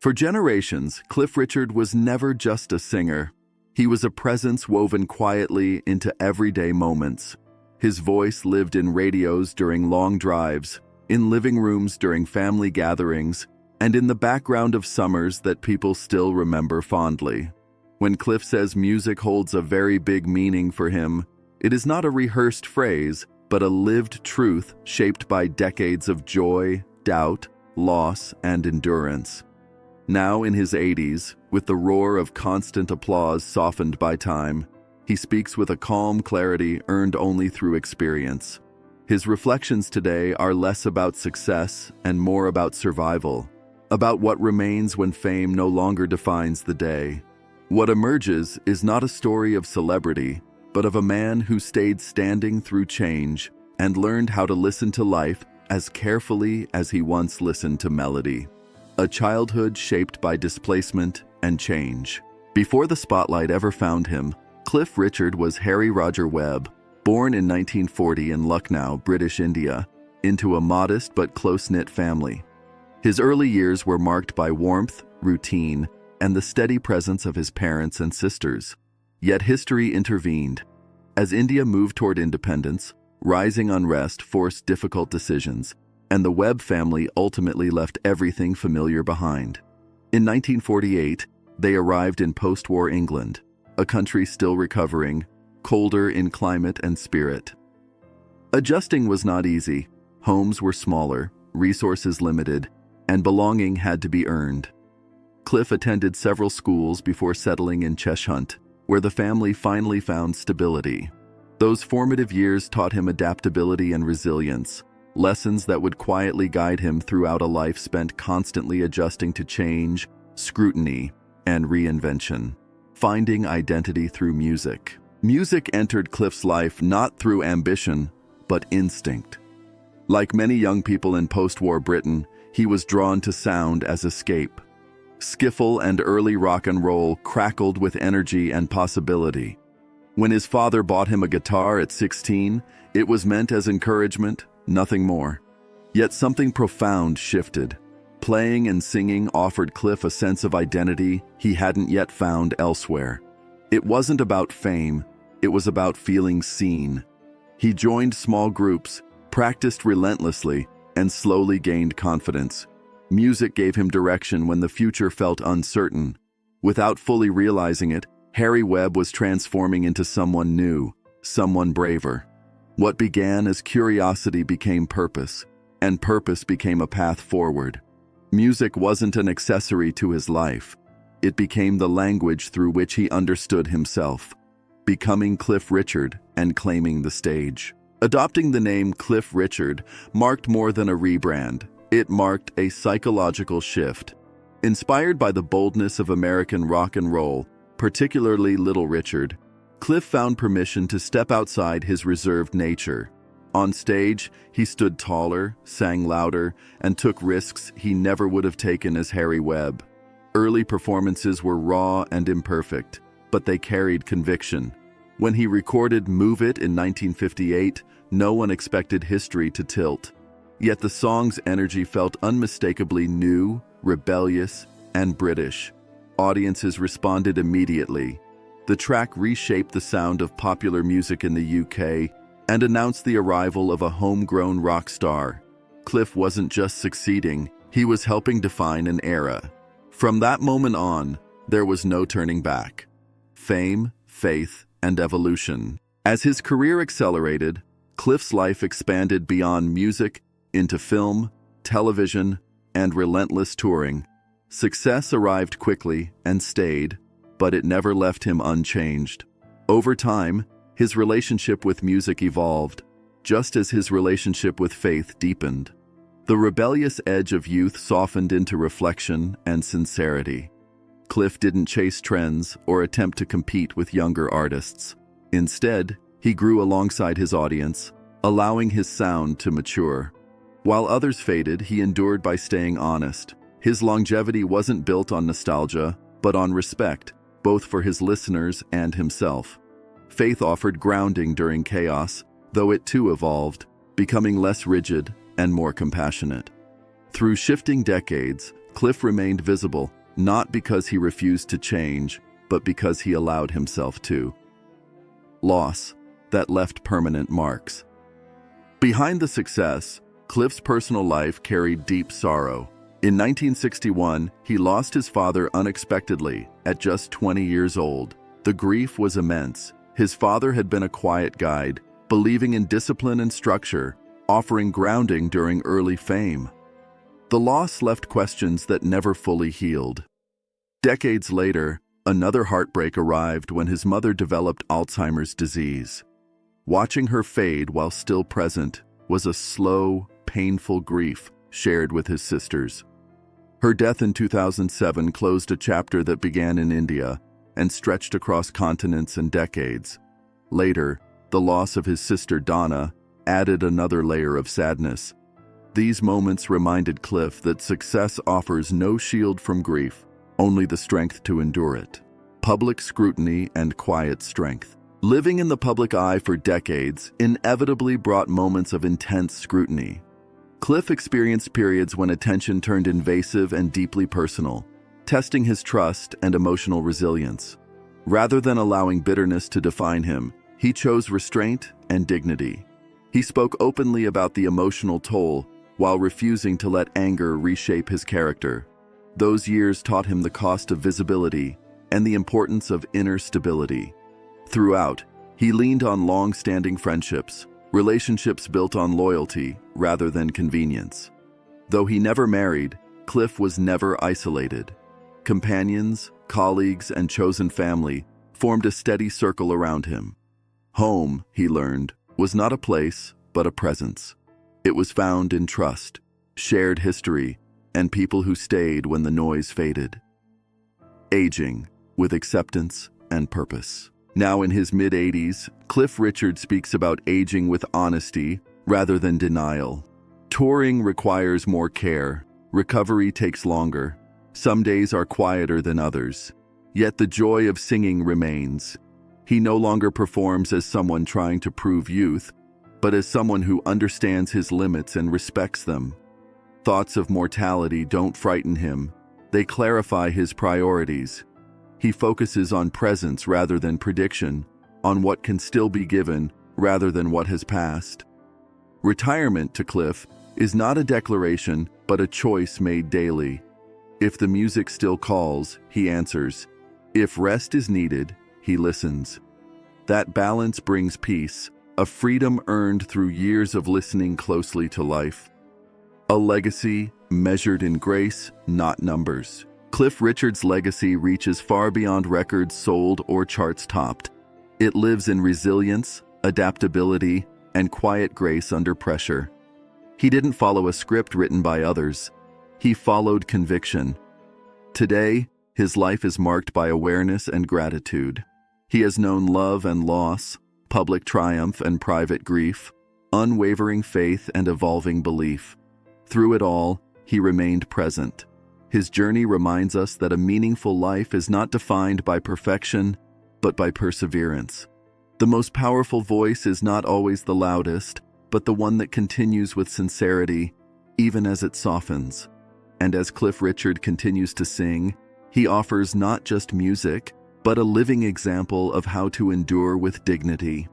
For generations, Cliff Richard was never just a singer. He was a presence woven quietly into everyday moments. His voice lived in radios during long drives, in living rooms during family gatherings, and in the background of summers that people still remember fondly. When Cliff says music holds a very big meaning for him, it is not a rehearsed phrase, but a lived truth shaped by decades of joy, doubt, loss, and endurance. Now in his 80s, with the roar of constant applause softened by time, he speaks with a calm clarity earned only through experience. His reflections today are less about success and more about survival, about what remains when fame no longer defines the day. What emerges is not a story of celebrity, but of a man who stayed standing through change and learned how to listen to life as carefully as he once listened to melody. A childhood shaped by displacement and change. Before the spotlight ever found him, Cliff Richard was Harry Roger Webb, born in 1940 in Lucknow, British India, into a modest but close-knit family. His early years were marked by warmth, routine, and the steady presence of his parents and sisters. Yet history intervened. As India moved toward independence, rising unrest forced difficult decisions, and the Webb family ultimately left everything familiar behind. In 1948, they arrived in post-war England, a country still recovering, colder in climate and spirit. Adjusting was not easy. Homes were smaller, resources limited, and belonging had to be earned. Cliff attended several schools before settling in Cheshunt, where the family finally found stability. Those formative years taught him adaptability and resilience, lessons that would quietly guide him throughout a life spent constantly adjusting to change, scrutiny, and reinvention. Finding identity through music. Music entered Cliff's life not through ambition, but instinct. Like many young people in post-war Britain, he was drawn to sound as escape. Skiffle and early rock and roll crackled with energy and possibility. When his father bought him a guitar at 16, it was meant as encouragement, nothing more. Yet something profound shifted. Playing and singing offered Cliff a sense of identity he hadn't yet found elsewhere. It wasn't about fame, it was about feeling seen. He joined small groups, practiced relentlessly, and slowly gained confidence. Music gave him direction when the future felt uncertain. Without fully realizing it, Harry Webb was transforming into someone new, someone braver. What began as curiosity became purpose, and purpose became a path forward. Music wasn't an accessory to his life. It became the language through which he understood himself, becoming Cliff Richard and claiming the stage. Adopting the name Cliff Richard marked more than a rebrand. It marked a psychological shift. Inspired by the boldness of American rock and roll, particularly Little Richard, Cliff found permission to step outside his reserved nature. On stage, he stood taller, sang louder, and took risks he never would have taken as Harry Webb. Early performances were raw and imperfect, but they carried conviction. When he recorded Move It in 1958, no one expected history to tilt. Yet the song's energy felt unmistakably new, rebellious, and British. Audiences responded immediately. The track reshaped the sound of popular music in the UK and announced the arrival of a homegrown rock star. Cliff wasn't just succeeding, he was helping define an era. From that moment on, there was no turning back. Fame, faith, and evolution. As his career accelerated, Cliff's life expanded beyond music into film, television, and relentless touring. Success arrived quickly and stayed, but it never left him unchanged. Over time, his relationship with music evolved, just as his relationship with faith deepened. The rebellious edge of youth softened into reflection and sincerity. Cliff didn't chase trends or attempt to compete with younger artists. Instead, he grew alongside his audience, allowing his sound to mature. While others faded, he endured by staying honest. His longevity wasn't built on nostalgia, but on respect, both for his listeners and himself. Faith offered grounding during chaos, though it too evolved, becoming less rigid and more compassionate. Through shifting decades, Cliff remained visible, not because he refused to change, but because he allowed himself to. Loss that left permanent marks. Behind the success, Cliff's personal life carried deep sorrow. In 1961, he lost his father unexpectedly at just 20 years old. The grief was immense. His father had been a quiet guide, believing in discipline and structure, offering grounding during early fame. The loss left questions that never fully healed. Decades later, another heartbreak arrived when his mother developed Alzheimer's disease. Watching her fade while still present was a slow, painful grief shared with his sisters. Her death in 2007 closed a chapter that began in India and stretched across continents and decades. Later, the loss of his sister Donna added another layer of sadness. These moments reminded Cliff that success offers no shield from grief, only the strength to endure it. Public scrutiny and quiet strength. Living in the public eye for decades inevitably brought moments of intense scrutiny. Cliff experienced periods when attention turned invasive and deeply personal, testing his trust and emotional resilience. Rather than allowing bitterness to define him, he chose restraint and dignity. He spoke openly about the emotional toll while refusing to let anger reshape his character. Those years taught him the cost of visibility and the importance of inner stability. Throughout, he leaned on long-standing friendships, relationships built on loyalty rather than convenience. Though he never married, Cliff was never isolated. Companions, colleagues, and chosen family formed a steady circle around him. Home, he learned, was not a place, but a presence. It was found in trust, shared history, and people who stayed when the noise faded. Aging, with acceptance and purpose. Now in his mid-80s, Cliff Richard speaks about aging with honesty rather than denial. Touring requires more care. Recovery takes longer. Some days are quieter than others. Yet the joy of singing remains. He no longer performs as someone trying to prove youth, but as someone who understands his limits and respects them. Thoughts of mortality don't frighten him. They clarify his priorities. He focuses on presence rather than prediction, on what can still be given rather than what has passed. Retirement to Cliff is not a declaration, but a choice made daily. If the music still calls, he answers. If rest is needed, he listens. That balance brings peace, a freedom earned through years of listening closely to life. A legacy measured in grace, not numbers. Cliff Richard's legacy reaches far beyond records sold or charts topped. It lives in resilience, adaptability, and quiet grace under pressure. He didn't follow a script written by others. He followed conviction. Today, his life is marked by awareness and gratitude. He has known love and loss, public triumph and private grief, unwavering faith and evolving belief. Through it all, he remained present. His journey reminds us that a meaningful life is not defined by perfection, but by perseverance. The most powerful voice is not always the loudest, but the one that continues with sincerity, even as it softens. And as Cliff Richard continues to sing, he offers not just music, but a living example of how to endure with dignity.